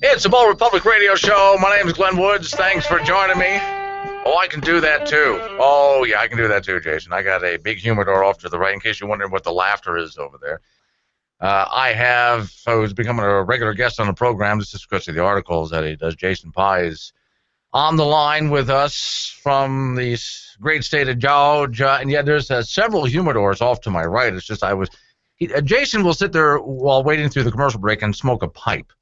It's the Bold Republic Radio Show. My name is Glenn Woods. Thanks for joining me. Oh, I can do that too. Oh, yeah, I can do that too, Jason. I got a big humidor off to the right in case you're wondering what the laughter is over there. Who's becoming a regular guest on the program. This is because of the articles that he does. Jason Pye is on the line with us from the great state of Georgia. And yeah, there's several humidors off to my right. It's just Jason will sit there while waiting through the commercial break and smoke a pipe.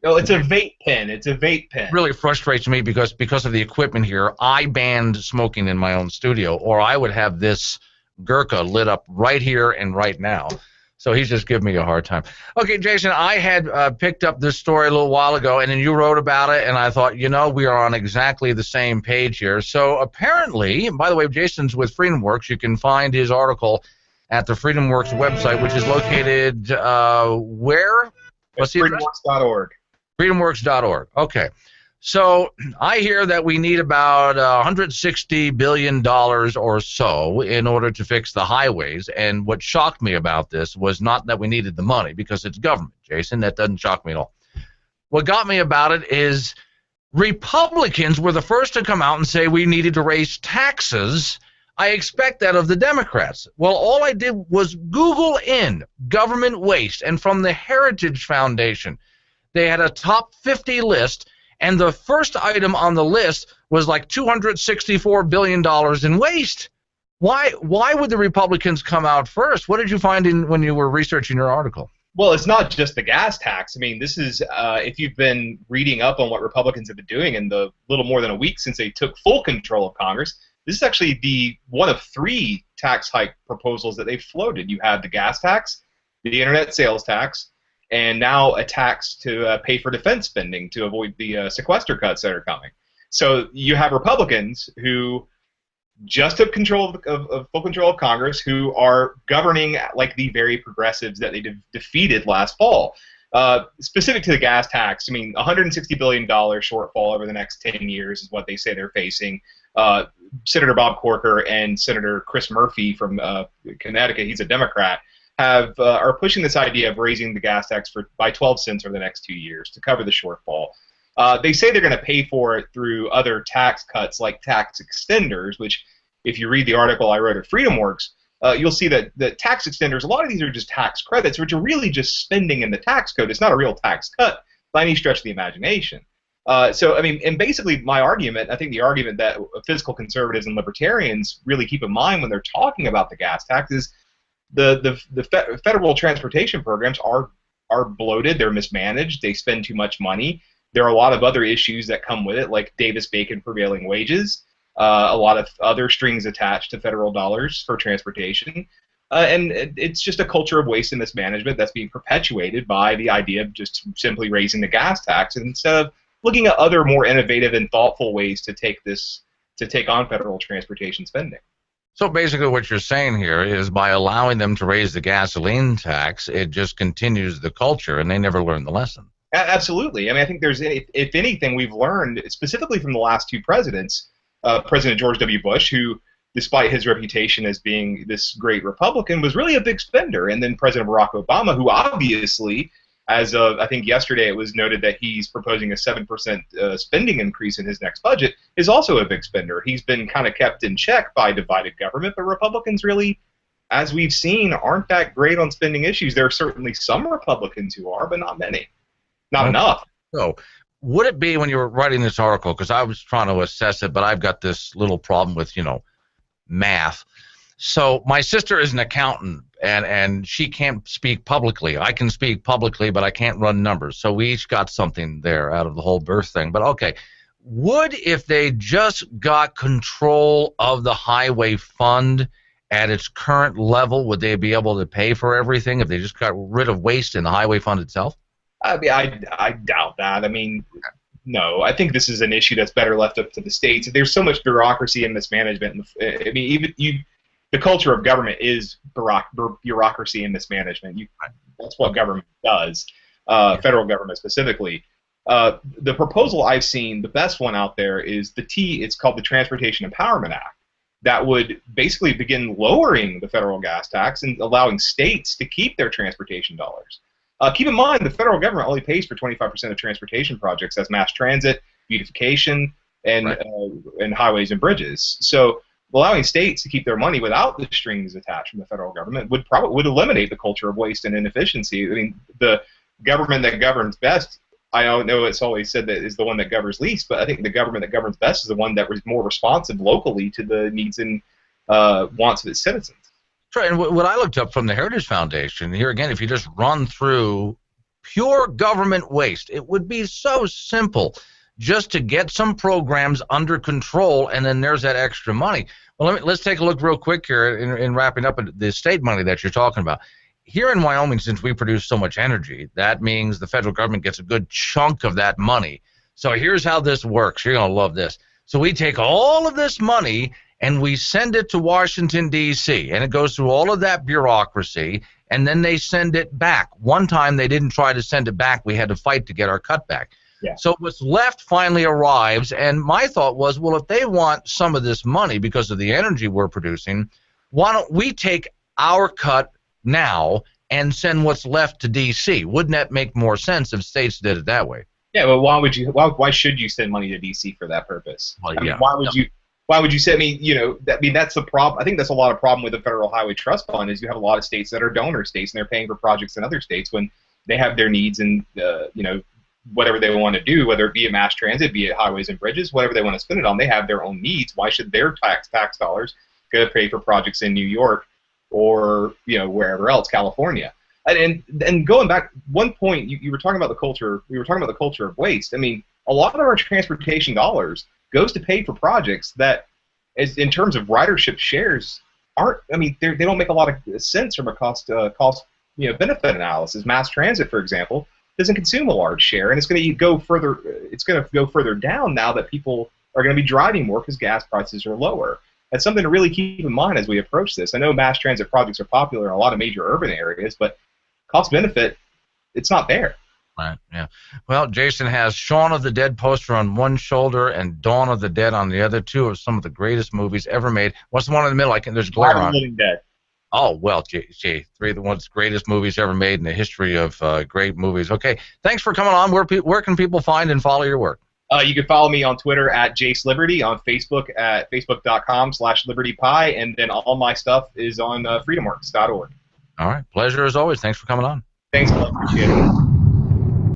No, it's a vape pen. It's a vape pen. It really frustrates me because of the equipment here. I banned smoking in my own studio, or I would have this Gurkha lit up right here and right now. So he's just giving me a hard time. Okay, Jason, I had picked up this story a little while ago, and then you wrote about it, and I thought, we are on exactly the same page here. So apparently, and by the way, Jason's with FreedomWorks. You can find his article at the FreedomWorks website, which is located where? What's the FreedomWorks.org. FreedomWorks.org. Okay. So I hear that we need about $160 billion or so in order to fix the highways. And what shocked me about this was not that we needed the money, because it's government, Jason. That doesn't shock me at all. What got me about it is Republicans were the first to come out and say we needed to raise taxes. I expect that of the Democrats. Well, all I did was Google in government waste, and from the Heritage Foundation, they had a top 50 list, and the first item on the list was like $264 billion in waste. Why would the Republicans come out first? What did you find when you were researching your article? Well, it's not just the gas tax. I mean, this is, if you've been reading up on what Republicans have been doing in the little more than a week since they took full control of Congress, this is actually the one of three tax hike proposals that they floated. You had the gas tax, the internet sales tax, and now a tax to pay for defense spending to avoid the sequester cuts that are coming. So you have Republicans who just took control of full control of Congress, who are governing like the very progressives that they defeated last fall. Specific to the gas tax, I mean, $160 billion shortfall over the next 10 years is what they say they're facing. Senator Bob Corker and Senator Chris Murphy from Connecticut, he's a Democrat, are pushing this idea of raising the gas tax by 12 cents over the next 2 years to cover the shortfall. They say they're going to pay for it through other tax cuts like tax extenders, which if you read the article I wrote at FreedomWorks, you'll see that the tax extenders, a lot of these are just tax credits, which are really just spending in the tax code. It's not a real tax cut by any stretch of the imagination. So, I mean, and basically my argument, I think the argument that fiscal conservatives and libertarians really keep in mind when they're talking about the gas tax is the federal transportation programs are bloated, they're mismanaged, they spend too much money. There are a lot of other issues that come with it, like Davis-Bacon prevailing wages, a lot of other strings attached to federal dollars for transportation. And it's just a culture of waste and mismanagement that's being perpetuated by the idea of just simply raising the gas tax instead of looking at other more innovative and thoughtful ways to take on federal transportation spending. So basically what you're saying here is by allowing them to raise the gasoline tax, it just continues the culture, and they never learn the lesson. Absolutely. I mean, I think if anything, we've learned, specifically from the last two presidents, President George W. Bush, who, despite his reputation as being this great Republican, was really a big spender, and then President Barack Obama, who obviously, as of, I think yesterday it was noted that he's proposing a 7% spending increase in his next budget, is also a big spender. He's been kind of kept in check by divided government, but Republicans really, as we've seen, aren't that great on spending issues. There are certainly some Republicans who are, but not many. Not enough. So would it be, when you were writing this article, because I was trying to assess it, but I've got this little problem with, math. So my sister is an accountant, and she can't speak publicly. I can speak publicly, but I can't run numbers. So we each got something there out of the whole birth thing. But okay, if they just got control of the highway fund at its current level, would they be able to pay for everything if they just got rid of waste in the highway fund itself? I mean, I doubt that. I mean, no. I think this is an issue that's better left up to the states. There's so much bureaucracy and mismanagement. I mean, the culture of government is bureaucracy and mismanagement. That's what government does, federal government specifically. The proposal I've seen, the best one out there, is it's called the Transportation Empowerment Act. That would basically begin lowering the federal gas tax and allowing states to keep their transportation dollars. Keep in mind, the federal government only pays for 25% of transportation projects. That's mass transit, beautification, and Right. and highways and bridges. So allowing states to keep their money without the strings attached from the federal government would eliminate the culture of waste and inefficiency. I mean, the government that governs best, I don't know, it's always said that is the one that governs least, but I think the government that governs best is the one that was more responsive locally to the needs and wants of its citizens. Sure, and what I looked up from the Heritage Foundation, here again, if you just run through pure government waste, it would be so simple just to get some programs under control, and then there's that extra money. Well, let's take a look real quick here in wrapping up the state money that you're talking about. Here in Wyoming, since we produce so much energy, that means the federal government gets a good chunk of that money. So here's how this works. You're going to love this. So we take all of this money and we send it to Washington, D.C., and it goes through all of that bureaucracy, and then they send it back. One time they didn't try to send it back. We had to fight to get our cutback. Yeah. So what's left finally arrives, and my thought was, well, if they want some of this money because of the energy we're producing, why don't we take our cut now and send what's left to D.C.? Wouldn't that make more sense if states did it that way? Yeah, but why should you send money to D.C. for that purpose? Well, I mean, yeah. why would you say? I mean, that's the problem. I think that's a lot of problem with the Federal Highway Trust Fund is you have a lot of states that are donor states and they're paying for projects in other states when they have their needs and whatever they want to do, whether it be a mass transit, be it highways and bridges, whatever they want to spend it on, they have their own needs. Why should their tax dollars go to pay for projects in New York or wherever else, California? And going back, one point you were talking about the culture. We were talking about the culture of waste. I mean, a lot of our transportation dollars goes to pay for projects that, as in terms of ridership shares, aren't. I mean, they don't make a lot of sense from a cost benefit analysis. Mass transit, for example, doesn't consume a large share, and it's going to go further. It's going to go further down now that people are going to be driving more because gas prices are lower. That's something to really keep in mind as we approach this. I know mass transit projects are popular in a lot of major urban areas, but cost benefit, it's not there. Right, yeah. Well, Jason has Shaun of the Dead poster on one shoulder and Dawn of the Dead on the other, two of some of the greatest movies ever made. What's the one in the middle? There's glare on. Living Dead. Oh, well, gee, three of the ones greatest movies ever made in the history of great movies. Okay, thanks for coming on. Where can people find and follow your work? You can follow me on Twitter at Jace Liberty, on Facebook at facebook.com/LibertyPie, and then all my stuff is on freedomworks.org. All right, pleasure as always. Thanks for coming on. Thanks a lot. Appreciate it.